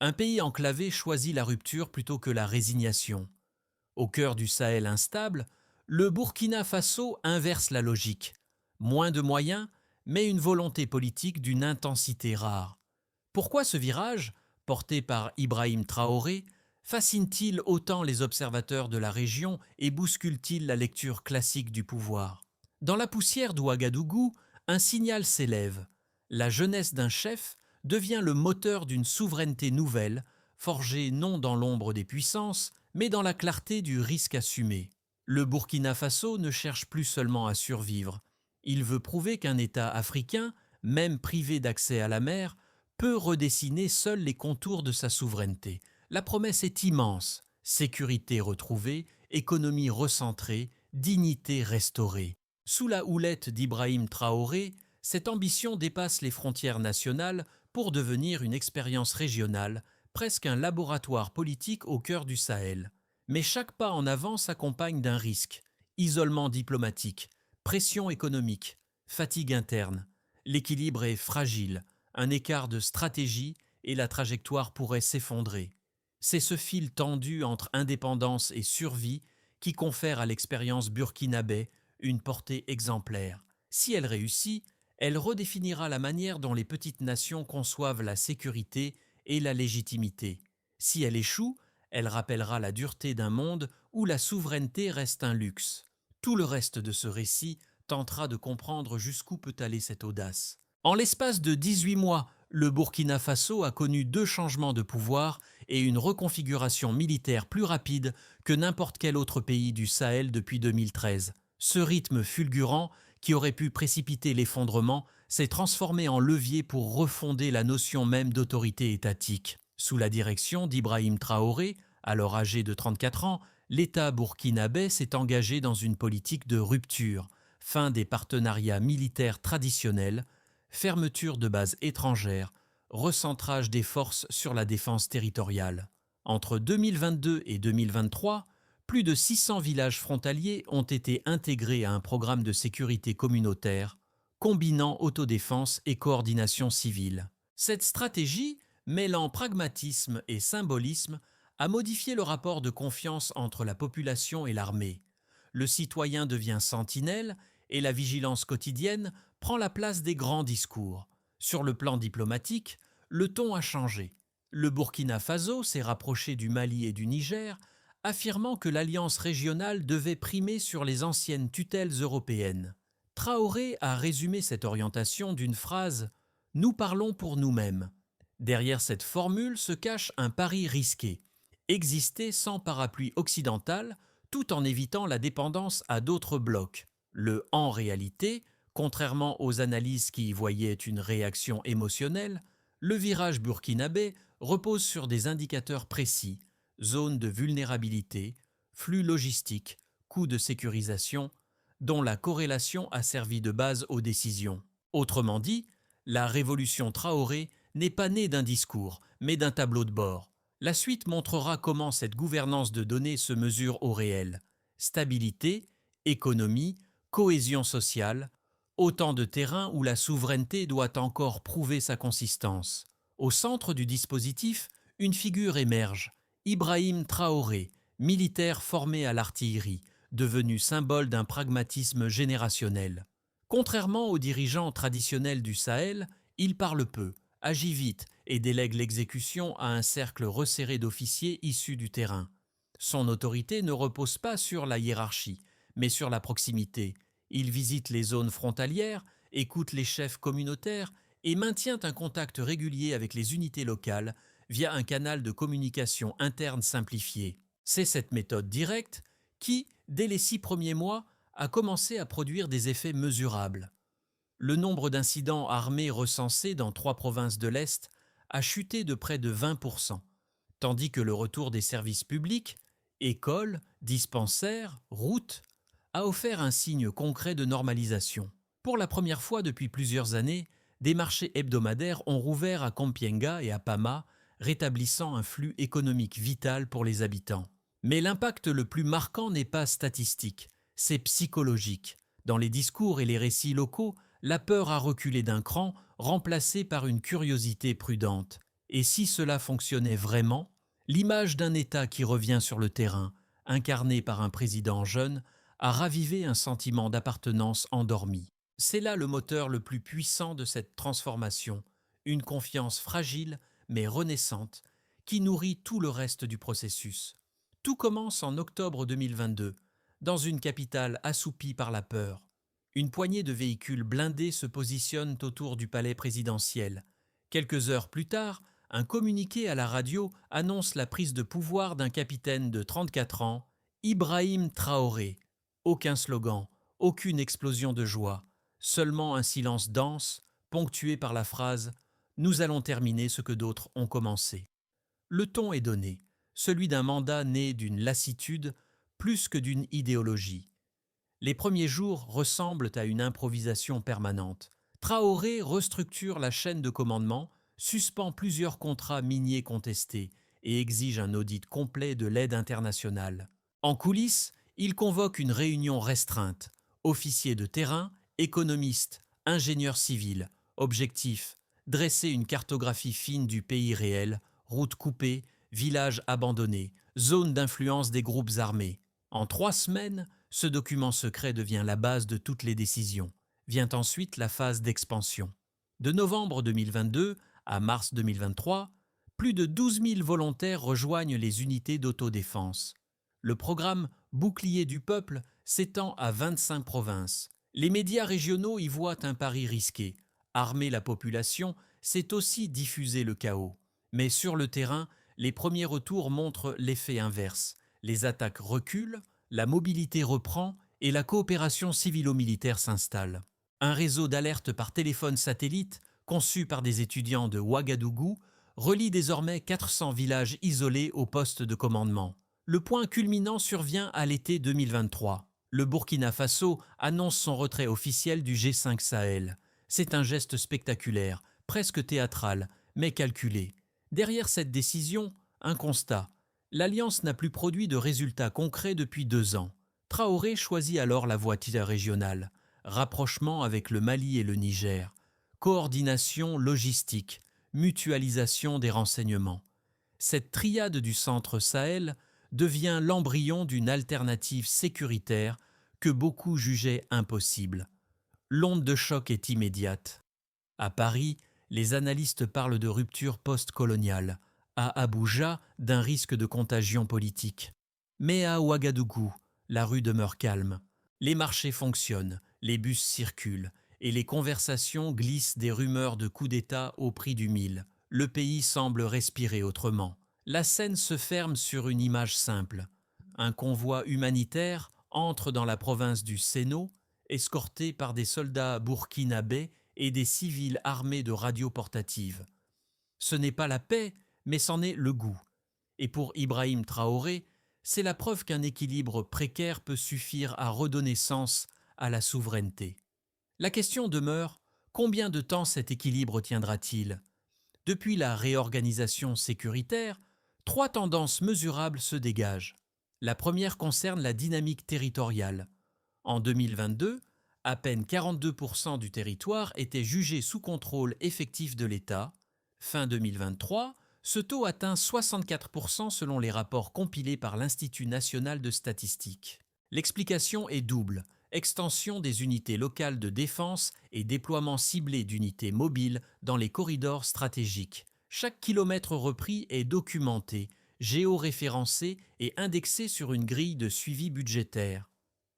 Un pays enclavé choisit la rupture plutôt que la résignation. Au cœur du Sahel instable, le Burkina Faso inverse la logique. Moins de moyens, mais une volonté politique d'une intensité rare. Pourquoi ce virage, porté par Ibrahim Traoré, fascine-t-il autant les observateurs de la région et bouscule-t-il la lecture classique du pouvoir? Dans la poussière d'Ouagadougou, un signal s'élève. La jeunesse d'un chef devient le moteur d'une souveraineté nouvelle, forgée non dans l'ombre des puissances, mais dans la clarté du risque assumé. Le Burkina Faso ne cherche plus seulement à survivre. Il veut prouver qu'un État africain, même privé d'accès à la mer, peut redessiner seul les contours de sa souveraineté. La promesse est immense: sécurité retrouvée, économie recentrée, dignité restaurée. Sous la houlette d'Ibrahim Traoré, cette ambition dépasse les frontières nationales pour devenir une expérience régionale, presque un laboratoire politique au cœur du Sahel. Mais chaque pas en avant s'accompagne d'un risque: isolement diplomatique, pression économique, fatigue interne. L'équilibre est fragile, un écart de stratégie et la trajectoire pourrait s'effondrer. C'est ce fil tendu entre indépendance et survie qui confère à l'expérience burkinabé une portée exemplaire. Si elle réussit, elle redéfinira la manière dont les petites nations conçoivent la sécurité et la légitimité. Si elle échoue, elle rappellera la dureté d'un monde où la souveraineté reste un luxe. Tout le reste de ce récit tentera de comprendre jusqu'où peut aller cette audace. En l'espace de 18 mois, le Burkina Faso a connu 2 changements de pouvoir et une reconfiguration militaire plus rapide que n'importe quel autre pays du Sahel depuis 2013. Ce rythme fulgurant, qui aurait pu précipiter l'effondrement, s'est transformé en levier pour refonder la notion même d'autorité étatique. Sous la direction d'Ibrahim Traoré, alors âgé de 34 ans, l'État burkinabé s'est engagé dans une politique de rupture, fin des partenariats militaires traditionnels, fermeture de bases étrangères, recentrage des forces sur la défense territoriale. Entre 2022 et 2023, plus de 600 villages frontaliers ont été intégrés à un programme de sécurité communautaire, combinant autodéfense et coordination civile. Cette stratégie, mêlant pragmatisme et symbolisme, a modifié le rapport de confiance entre la population et l'armée. Le citoyen devient sentinelle et la vigilance quotidienne prend la place des grands discours. Sur le plan diplomatique, le ton a changé. Le Burkina Faso s'est rapproché du Mali et du Niger, affirmant que l'alliance régionale devait primer sur les anciennes tutelles européennes. Traoré a résumé cette orientation d'une phrase: « Nous parlons pour nous-mêmes ». Derrière cette formule se cache un pari risqué: exister sans parapluie occidental tout en évitant la dépendance à d'autres blocs. Le « en réalité », contrairement aux analyses qui y voyaient une réaction émotionnelle, le virage burkinabé repose sur des indicateurs précis: zones de vulnérabilité, flux logistiques, coûts de sécurisation, dont la corrélation a servi de base aux décisions. Autrement dit, la révolution Traoré n'est pas née d'un discours, mais d'un tableau de bord. La suite montrera comment cette gouvernance de données se mesure au réel. Stabilité, économie, cohésion sociale, autant de terrains où la souveraineté doit encore prouver sa consistance. Au centre du dispositif, une figure émerge: Ibrahim Traoré, militaire formé à l'artillerie, devenu symbole d'un pragmatisme générationnel. Contrairement aux dirigeants traditionnels du Sahel, il parle peu, agit vite et délègue l'exécution à un cercle resserré d'officiers issus du terrain. Son autorité ne repose pas sur la hiérarchie, mais sur la proximité. Il visite les zones frontalières, écoute les chefs communautaires et maintient un contact régulier avec les unités locales via un canal de communication interne simplifié. C'est cette méthode directe qui, dès les 6 premiers mois, a commencé à produire des effets mesurables. Le nombre d'incidents armés recensés dans 3 provinces de l'Est a chuté de près de 20%, tandis que le retour des services publics, écoles, dispensaires, routes, a offert un signe concret de normalisation. Pour la première fois depuis plusieurs années, des marchés hebdomadaires ont rouvert à Kampienga et à Pama, rétablissant un flux économique vital pour les habitants. Mais l'impact le plus marquant n'est pas statistique, c'est psychologique. Dans les discours et les récits locaux, la peur a reculé d'un cran, remplacée par une curiosité prudente. Et si cela fonctionnait vraiment, l'image d'un État qui revient sur le terrain, incarné par un président jeune, a ravivé un sentiment d'appartenance endormi. C'est là le moteur le plus puissant de cette transformation, une confiance fragile mais renaissante qui nourrit tout le reste du processus. Tout commence en octobre 2022, dans une capitale assoupie par la peur. Une poignée de véhicules blindés se positionnent autour du palais présidentiel. Quelques heures plus tard, un communiqué à la radio annonce la prise de pouvoir d'un capitaine de 34 ans, Ibrahim Traoré. Aucun slogan, aucune explosion de joie, seulement un silence dense, ponctué par la phrase « Nous allons terminer ce que d'autres ont commencé ». Le ton est donné, celui d'un mandat né d'une lassitude plus que d'une idéologie. Les premiers jours ressemblent à une improvisation permanente. Traoré restructure la chaîne de commandement, suspend plusieurs contrats miniers contestés et exige un audit complet de l'aide internationale. En coulisses, il convoque une réunion restreinte. Officiers de terrain, économistes, ingénieurs civils. Objectif, dresser une cartographie fine du pays réel, routes coupées, villages abandonnés, zones d'influence des groupes armés. En 3 semaines, ce document secret devient la base de toutes les décisions. Vient ensuite la phase d'expansion. De novembre 2022 à mars 2023, plus de 12 000 volontaires rejoignent les unités d'autodéfense. Le programme Bouclier du peuple s'étend à 25 provinces. Les médias régionaux y voient un pari risqué. Armer la population, c'est aussi diffuser le chaos. Mais sur le terrain, les premiers retours montrent l'effet inverse. Les attaques reculent, la mobilité reprend et la coopération civilo-militaire s'installe. Un réseau d'alerte par téléphone satellite, conçu par des étudiants de Ouagadougou, relie désormais 400 villages isolés au poste de commandement. Le point culminant survient à l'été 2023. Le Burkina Faso annonce son retrait officiel du G5 Sahel. C'est un geste spectaculaire, presque théâtral, mais calculé. Derrière cette décision, un constat. L'Alliance n'a plus produit de résultats concrets depuis 2 ans. Traoré choisit alors la voie régionale. Rapprochement avec le Mali et le Niger. Coordination logistique. Mutualisation des renseignements. Cette triade du centre Sahel devient l'embryon d'une alternative sécuritaire que beaucoup jugeaient impossible. L'onde de choc est immédiate. À Paris, les analystes parlent de rupture post-coloniale. À Abuja, d'un risque de contagion politique. Mais à Ouagadougou, la rue demeure calme. Les marchés fonctionnent, les bus circulent, et les conversations glissent des rumeurs de coup d'État au prix du mille. Le pays semble respirer autrement. La scène se ferme sur une image simple. Un convoi humanitaire entre dans la province du Séno, escorté par des soldats burkinabés et des civils armés de radios portatives. Ce n'est pas la paix, mais c'en est le goût. Et pour Ibrahim Traoré, c'est la preuve qu'un équilibre précaire peut suffire à redonner sens à la souveraineté. La question demeure, combien de temps cet équilibre tiendra-t-il ? Depuis la réorganisation sécuritaire, 3 tendances mesurables se dégagent. La première concerne la dynamique territoriale. En 2022, à peine 42% du territoire était jugé sous contrôle effectif de l'État. Fin 2023, ce taux atteint 64% selon les rapports compilés par l'Institut national de statistique. L'explication est double. Extension des unités locales de défense et déploiement ciblé d'unités mobiles dans les corridors stratégiques. Chaque kilomètre repris est documenté, géoréférencé et indexé sur une grille de suivi budgétaire.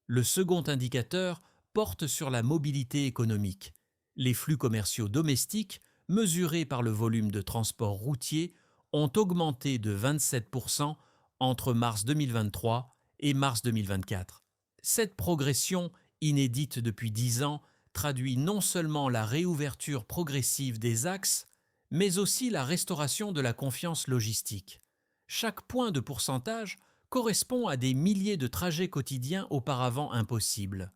Le second indicateur porte sur la mobilité économique. Les flux commerciaux domestiques, mesurés par le volume de transport routier, ont augmenté de 27% entre mars 2023 et mars 2024. Cette progression, inédite depuis 10 ans, traduit non seulement la réouverture progressive des axes, mais aussi la restauration de la confiance logistique. Chaque point de pourcentage correspond à des milliers de trajets quotidiens auparavant impossibles.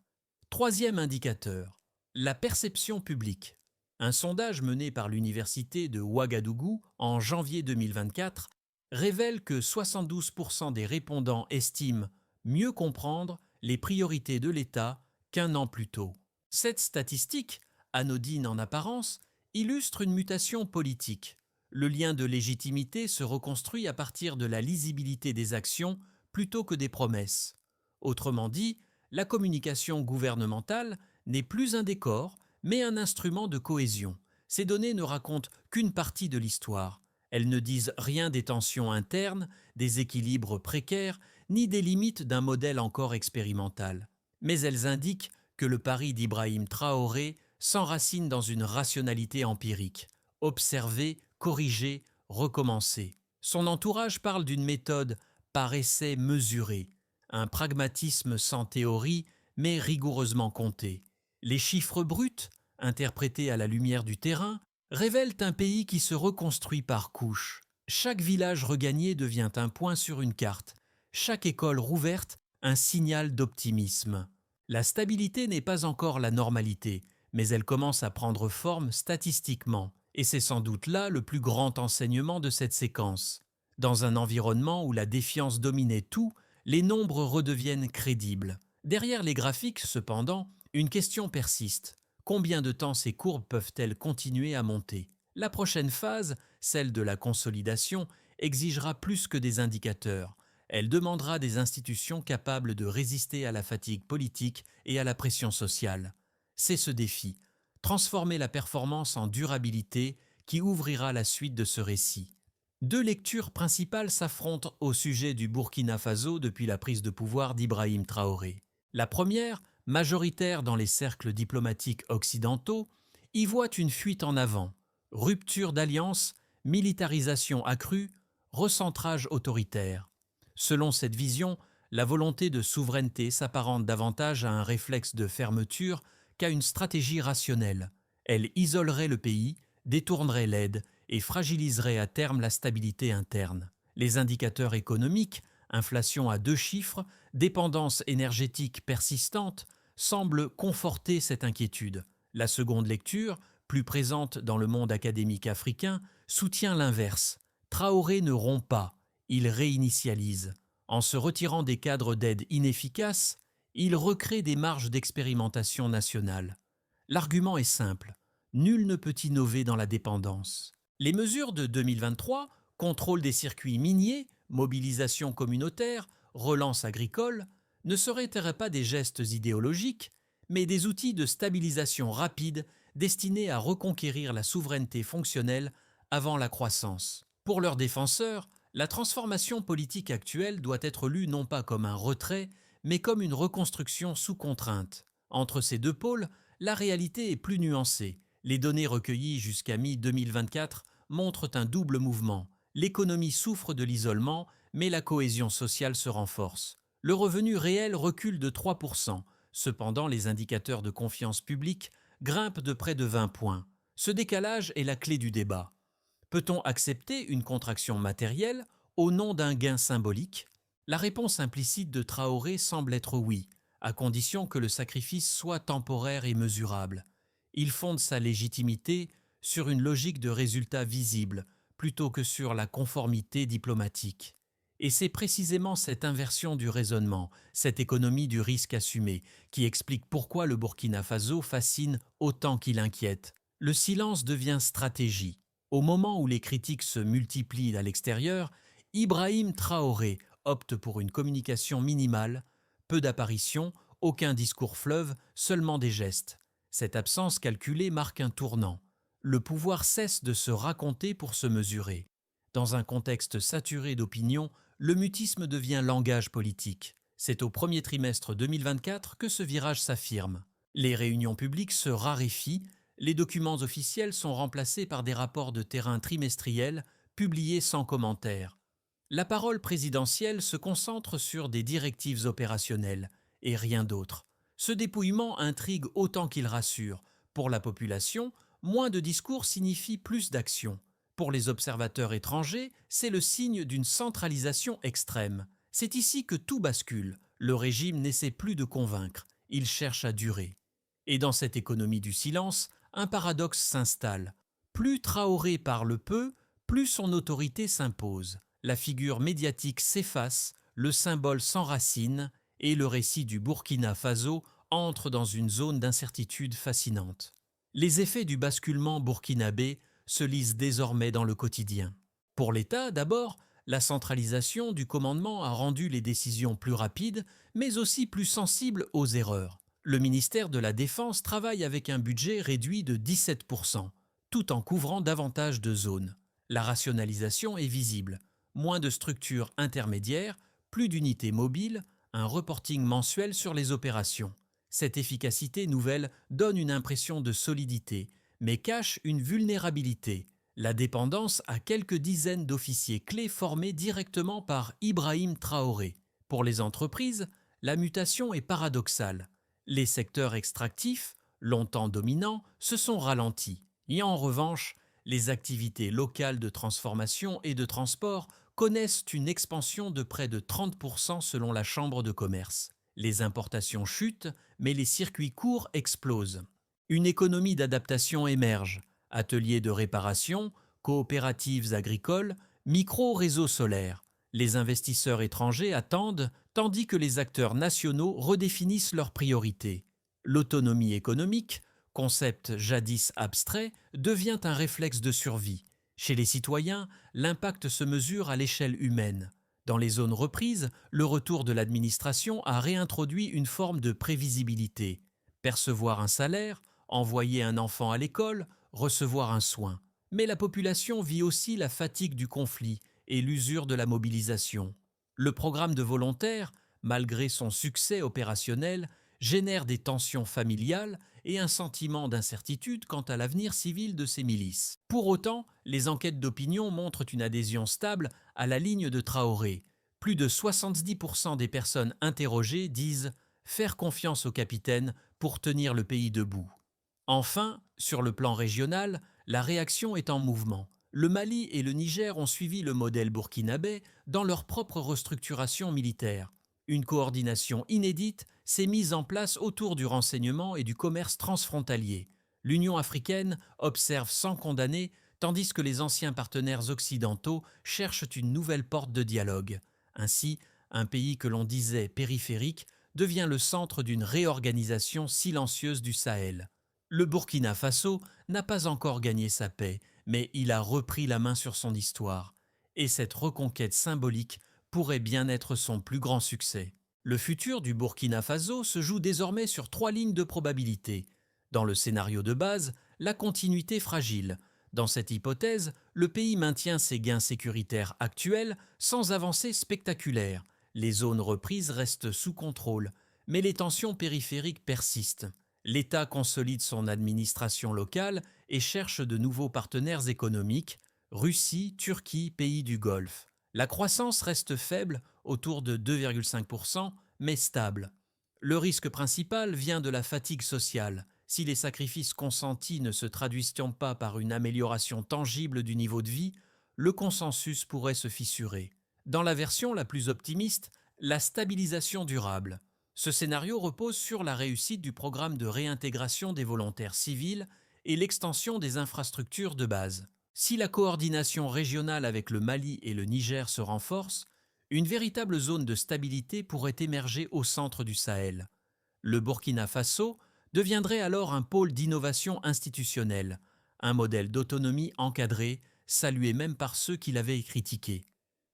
Troisième indicateur, la perception publique. Un sondage mené par l'université de Ouagadougou en janvier 2024 révèle que 72% des répondants estiment mieux comprendre les priorités de l'État qu'1 an plus tôt. Cette statistique, anodine en apparence, illustre une mutation politique. Le lien de légitimité se reconstruit à partir de la lisibilité des actions plutôt que des promesses. Autrement dit, la communication gouvernementale n'est plus un décor, mais un instrument de cohésion. Ces données ne racontent qu'une partie de l'histoire. Elles ne disent rien des tensions internes, des équilibres précaires, ni des limites d'un modèle encore expérimental. Mais elles indiquent que le pari d'Ibrahim Traoré s'enracine dans une rationalité empirique. Observer, corriger, recommencer. Son entourage parle d'une méthode par essai mesuré, un pragmatisme sans théorie, mais rigoureusement compté. Les chiffres bruts, interprétés à la lumière du terrain, révèlent un pays qui se reconstruit par couches. Chaque village regagné devient un point sur une carte, chaque école rouverte un signal d'optimisme. La stabilité n'est pas encore la normalité, mais elle commence à prendre forme statistiquement, et c'est sans doute là le plus grand enseignement de cette séquence. Dans un environnement où la défiance dominait tout, les nombres redeviennent crédibles. Derrière les graphiques, cependant, une question persiste. Combien de temps ces courbes peuvent-elles continuer à monter? La prochaine phase, celle de la consolidation, exigera plus que des indicateurs. Elle demandera des institutions capables de résister à la fatigue politique et à la pression sociale. C'est ce défi, transformer la performance en durabilité, qui ouvrira la suite de ce récit. Deux lectures principales s'affrontent au sujet du Burkina Faso depuis la prise de pouvoir d'Ibrahim Traoré. La première, majoritaire dans les cercles diplomatiques occidentaux, y voit une fuite en avant, rupture d'alliance, militarisation accrue, recentrage autoritaire. Selon cette vision, la volonté de souveraineté s'apparente davantage à un réflexe de fermeture qu'à une stratégie rationnelle. Elle isolerait le pays, détournerait l'aide et fragiliserait à terme la stabilité interne. Les indicateurs économiques, inflation à 2 chiffres, dépendance énergétique persistante, semblent conforter cette inquiétude. La seconde lecture, plus présente dans le monde académique africain, soutient l'inverse. Traoré ne rompt pas, il réinitialise. En se retirant des cadres d'aide inefficaces, il recrée des marges d'expérimentation nationale. L'argument est simple, nul ne peut innover dans la dépendance. Les mesures de 2023, contrôle des circuits miniers, mobilisation communautaire, relance agricole, ne seraient pas des gestes idéologiques, mais des outils de stabilisation rapide destinés à reconquérir la souveraineté fonctionnelle avant la croissance. Pour leurs défenseurs, la transformation politique actuelle doit être lue non pas comme un retrait, mais comme une reconstruction sous contrainte. Entre ces deux pôles, la réalité est plus nuancée. Les données recueillies jusqu'à mi-2024 montrent un double mouvement. L'économie souffre de l'isolement, mais la cohésion sociale se renforce. Le revenu réel recule de 3%. Cependant, les indicateurs de confiance publique grimpent de près de 20 points. Ce décalage est la clé du débat. Peut-on accepter une contraction matérielle au nom d'un gain symbolique? La réponse implicite de Traoré semble être oui, à condition que le sacrifice soit temporaire et mesurable. Il fonde sa légitimité sur une logique de résultats visibles, plutôt que sur la conformité diplomatique. Et c'est précisément cette inversion du raisonnement, cette économie du risque assumé, qui explique pourquoi le Burkina Faso fascine autant qu'il inquiète. Le silence devient stratégie. Au moment où les critiques se multiplient à l'extérieur, Ibrahim Traoré opte pour une communication minimale, peu d'apparitions, aucun discours fleuve, seulement des gestes. Cette absence calculée marque un tournant. Le pouvoir cesse de se raconter pour se mesurer. Dans un contexte saturé d'opinions, le mutisme devient langage politique. C'est au premier trimestre 2024 que ce virage s'affirme. Les réunions publiques se raréfient, les documents officiels sont remplacés par des rapports de terrain trimestriels publiés sans commentaire. La parole présidentielle se concentre sur des directives opérationnelles et rien d'autre. Ce dépouillement intrigue autant qu'il rassure. Pour la population, moins de discours signifie plus d'action. Pour les observateurs étrangers, c'est le signe d'une centralisation extrême. C'est ici que tout bascule. Le régime n'essaie plus de convaincre, il cherche à durer. Et dans cette économie du silence, un paradoxe s'installe. Plus Traoré parle peu, plus son autorité s'impose. La figure médiatique s'efface, le symbole s'enracine et le récit du Burkina Faso entre dans une zone d'incertitude fascinante. Les effets du basculement burkinabé se lisent désormais dans le quotidien. Pour l'État, d'abord, la centralisation du commandement a rendu les décisions plus rapides, mais aussi plus sensibles aux erreurs. Le ministère de la Défense travaille avec un budget réduit de 17%, tout en couvrant davantage de zones. La rationalisation est visible. Moins de structures intermédiaires, plus d'unités mobiles, un reporting mensuel sur les opérations. Cette efficacité nouvelle donne une impression de solidité, mais cache une vulnérabilité, la dépendance à quelques dizaines d'officiers clés formés directement par Ibrahim Traoré. Pour les entreprises, la mutation est paradoxale. Les secteurs extractifs, longtemps dominants, se sont ralentis. Et en revanche, les activités locales de transformation et de transport connaissent une expansion de près de 30% selon la Chambre de commerce. Les importations chutent, mais les circuits courts explosent. Une économie d'adaptation émerge. Ateliers de réparation, coopératives agricoles, micro-réseaux solaires. Les investisseurs étrangers attendent, tandis que les acteurs nationaux redéfinissent leurs priorités. L'autonomie économique, concept jadis abstrait, devient un réflexe de survie. Chez les citoyens, l'impact se mesure à l'échelle humaine. Dans les zones reprises, le retour de l'administration a réintroduit une forme de prévisibilité. Percevoir un salaire, envoyer un enfant à l'école, recevoir un soin. Mais la population vit aussi la fatigue du conflit et l'usure de la mobilisation. Le programme de volontaires, malgré son succès opérationnel, génère des tensions familiales et un sentiment d'incertitude quant à l'avenir civil de ces milices. Pour autant, les enquêtes d'opinion montrent une adhésion stable à la ligne de Traoré. Plus de 70% des personnes interrogées disent faire confiance au capitaine pour tenir le pays debout. Enfin, sur le plan régional, la réaction est en mouvement. Le Mali et le Niger ont suivi le modèle burkinabé dans leur propre restructuration militaire. Une coordination inédite s'est mise en place autour du renseignement et du commerce transfrontalier. L'Union africaine observe sans condamner, tandis que les anciens partenaires occidentaux cherchent une nouvelle porte de dialogue. Ainsi, un pays que l'on disait périphérique devient le centre d'une réorganisation silencieuse du Sahel. Le Burkina Faso n'a pas encore gagné sa paix, mais il a repris la main sur son histoire. Et cette reconquête symbolique pourrait bien être son plus grand succès. Le futur du Burkina Faso se joue désormais sur 3 lignes de probabilité. Dans le scénario de base, la continuité fragile. Dans cette hypothèse, le pays maintient ses gains sécuritaires actuels sans avancée spectaculaire. Les zones reprises restent sous contrôle, mais les tensions périphériques persistent. L'État consolide son administration locale et cherche de nouveaux partenaires économiques, Russie, Turquie, pays du Golfe. La croissance reste faible, autour de 2,5%, mais stable. Le risque principal vient de la fatigue sociale. Si les sacrifices consentis ne se traduisent pas par une amélioration tangible du niveau de vie, le consensus pourrait se fissurer. Dans la version la plus optimiste, la stabilisation durable. Ce scénario repose sur la réussite du programme de réintégration des volontaires civils et l'extension des infrastructures de base. Si la coordination régionale avec le Mali et le Niger se renforce, une véritable zone de stabilité pourrait émerger au centre du Sahel. Le Burkina Faso deviendrait alors un pôle d'innovation institutionnelle, un modèle d'autonomie encadré, salué même par ceux qui l'avaient critiqué.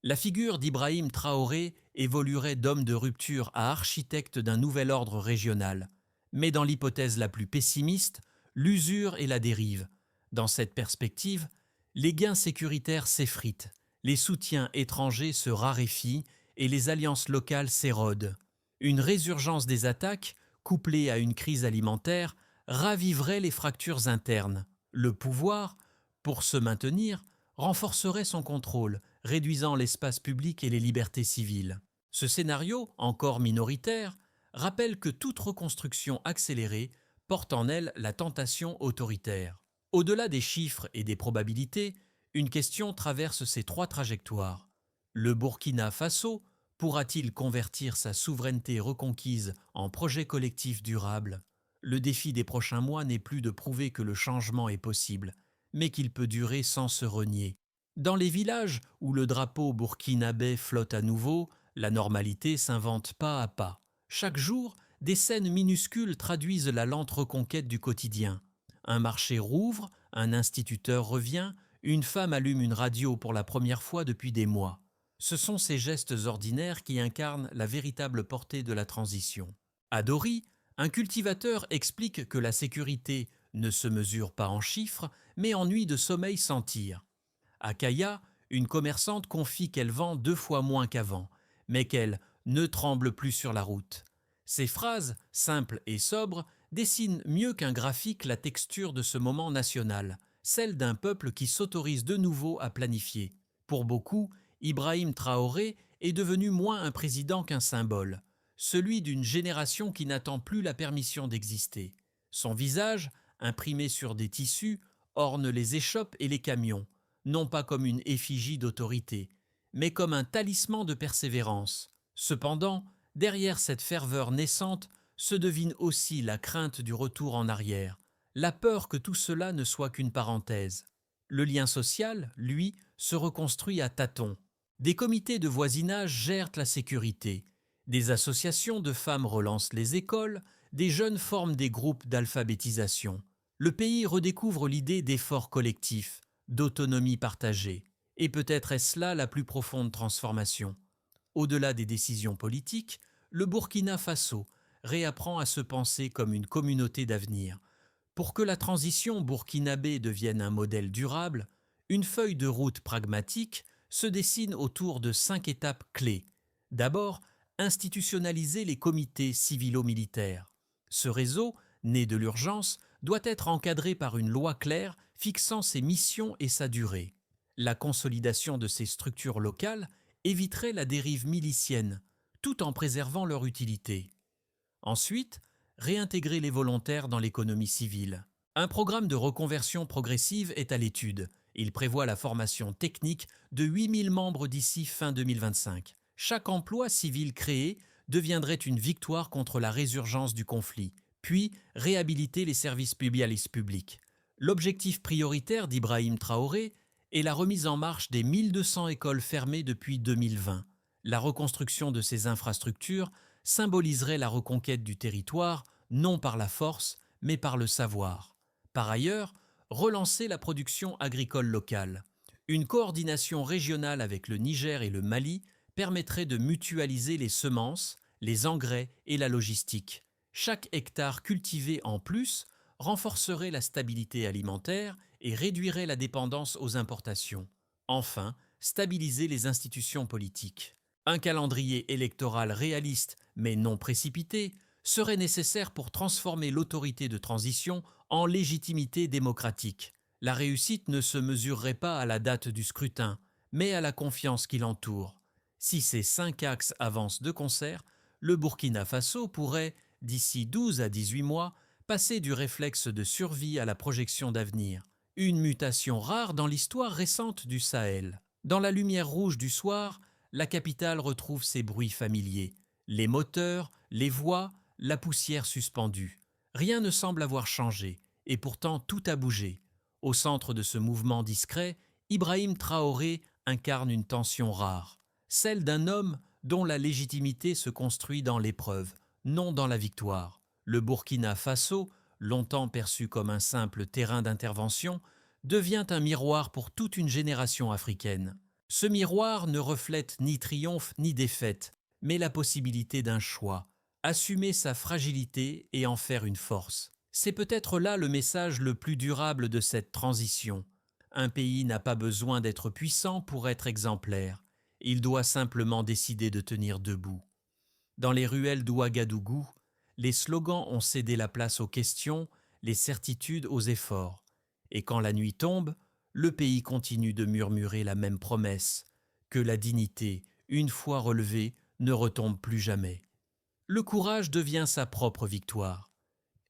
La figure d'Ibrahim Traoré évoluerait d'homme de rupture à architecte d'un nouvel ordre régional. Mais dans l'hypothèse la plus pessimiste, l'usure et la dérive. Dans cette perspective, les gains sécuritaires s'effritent, les soutiens étrangers se raréfient et les alliances locales s'érodent. Une résurgence des attaques, couplée à une crise alimentaire, raviverait les fractures internes. Le pouvoir, pour se maintenir, renforcerait son contrôle, réduisant l'espace public et les libertés civiles. Ce scénario, encore minoritaire, rappelle que toute reconstruction accélérée porte en elle la tentation autoritaire. Au-delà des chiffres et des probabilités, une question traverse ces 3 trajectoires. Le Burkina Faso pourra-t-il convertir sa souveraineté reconquise en projet collectif durable ? Le défi des prochains mois n'est plus de prouver que le changement est possible, mais qu'il peut durer sans se renier. Dans les villages où le drapeau burkinabé flotte à nouveau, la normalité s'invente pas à pas. Chaque jour, des scènes minuscules traduisent la lente reconquête du quotidien. Un marché rouvre, un instituteur revient, une femme allume une radio pour la première fois depuis des mois. Ce sont ces gestes ordinaires qui incarnent la véritable portée de la transition. À Dori, un cultivateur explique que la sécurité ne se mesure pas en chiffres, mais en nuits de sommeil sans tir. À Kaya, une commerçante confie qu'elle vend 2 fois moins qu'avant, mais qu'elle ne tremble plus sur la route. Ces phrases, simples et sobres, dessinent mieux qu'un graphique la texture de ce moment national, celle d'un peuple qui s'autorise de nouveau à planifier. Pour beaucoup, Ibrahim Traoré est devenu moins un président qu'un symbole, celui d'une génération qui n'attend plus la permission d'exister. Son visage, imprimé sur des tissus, orne les échoppes et les camions, non pas comme une effigie d'autorité, mais comme un talisman de persévérance. Cependant, derrière cette ferveur naissante se devine aussi la crainte du retour en arrière, la peur que tout cela ne soit qu'une parenthèse. Le lien social, lui, se reconstruit à tâtons. Des comités de voisinage gèrent la sécurité, des associations de femmes relancent les écoles, des jeunes forment des groupes d'alphabétisation. Le pays redécouvre l'idée d'effort collectif, d'autonomie partagée. Et peut-être est-ce là la plus profonde transformation. Au-delà des décisions politiques, le Burkina Faso réapprend à se penser comme une communauté d'avenir. Pour que la transition burkinabé devienne un modèle durable, une feuille de route pragmatique se dessine autour de 5 étapes clés. D'abord, institutionnaliser les comités civilo-militaires. Ce réseau, né de l'urgence, doit être encadré par une loi claire fixant ses missions et sa durée. La consolidation de ces structures locales éviterait la dérive milicienne, tout en préservant leur utilité. Ensuite, réintégrer les volontaires dans l'économie civile. Un programme de reconversion progressive est à l'étude. Il prévoit la formation technique de 8000 membres d'ici fin 2025. Chaque emploi civil créé deviendrait une victoire contre la résurgence du conflit, puis réhabiliter les services publics. L'objectif prioritaire d'Ibrahim Traoré est la remise en marche des 1200 écoles fermées depuis 2020. La reconstruction de ces infrastructures symboliserait la reconquête du territoire, non par la force, mais par le savoir. Par ailleurs, relancer la production agricole locale. Une coordination régionale avec le Niger et le Mali permettrait de mutualiser les semences, les engrais et la logistique. Chaque hectare cultivé en plus renforcerait la stabilité alimentaire et réduirait la dépendance aux importations. Enfin, stabiliser les institutions politiques. Un calendrier électoral réaliste, mais non précipité, serait nécessaire pour transformer l'autorité de transition en légitimité démocratique. La réussite ne se mesurerait pas à la date du scrutin, mais à la confiance qui l'entoure. Si ces 5 axes avancent de concert, le Burkina Faso pourrait, d'ici 12 à 18 mois, passer du réflexe de survie à la projection d'avenir. Une mutation rare dans l'histoire récente du Sahel. Dans la lumière rouge du soir, la capitale retrouve ses bruits familiers. Les moteurs, les voix, la poussière suspendue. Rien ne semble avoir changé, et pourtant tout a bougé. Au centre de ce mouvement discret, Ibrahim Traoré incarne une tension rare, celle d'un homme dont la légitimité se construit dans l'épreuve, non dans la victoire. Le Burkina Faso, longtemps perçu comme un simple terrain d'intervention, devient un miroir pour toute une génération africaine. Ce miroir ne reflète ni triomphe ni défaite, mais la possibilité d'un choix, assumer sa fragilité et en faire une force. C'est peut-être là le message le plus durable de cette transition. Un pays n'a pas besoin d'être puissant pour être exemplaire. Il doit simplement décider de tenir debout. Dans les ruelles d'Ouagadougou, les slogans ont cédé la place aux questions, les certitudes aux efforts. Et quand la nuit tombe, le pays continue de murmurer la même promesse, que la dignité, une fois relevée, ne retombe plus jamais. Le courage devient sa propre victoire.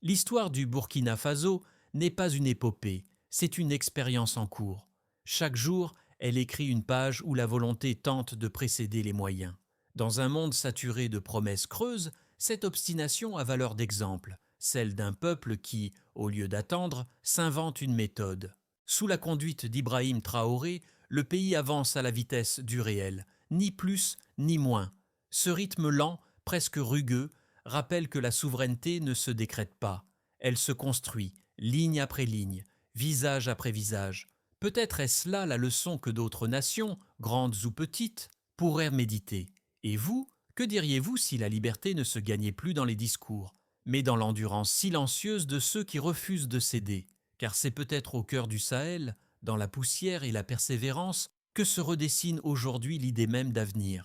L'histoire du Burkina Faso n'est pas une épopée, c'est une expérience en cours. Chaque jour, elle écrit une page où la volonté tente de précéder les moyens. Dans un monde saturé de promesses creuses, cette obstination a valeur d'exemple, celle d'un peuple qui, au lieu d'attendre, s'invente une méthode. Sous la conduite d'Ibrahim Traoré, le pays avance à la vitesse du réel, ni plus ni moins. Ce rythme lent, presque rugueux, rappelle que la souveraineté ne se décrète pas. Elle se construit, ligne après ligne, visage après visage. Peut-être est-ce là la leçon que d'autres nations, grandes ou petites, pourraient méditer. Et vous, que diriez-vous si la liberté ne se gagnait plus dans les discours, mais dans l'endurance silencieuse de ceux qui refusent de céder? Car c'est peut-être au cœur du Sahel, dans la poussière et la persévérance, que se redessine aujourd'hui l'idée même d'avenir.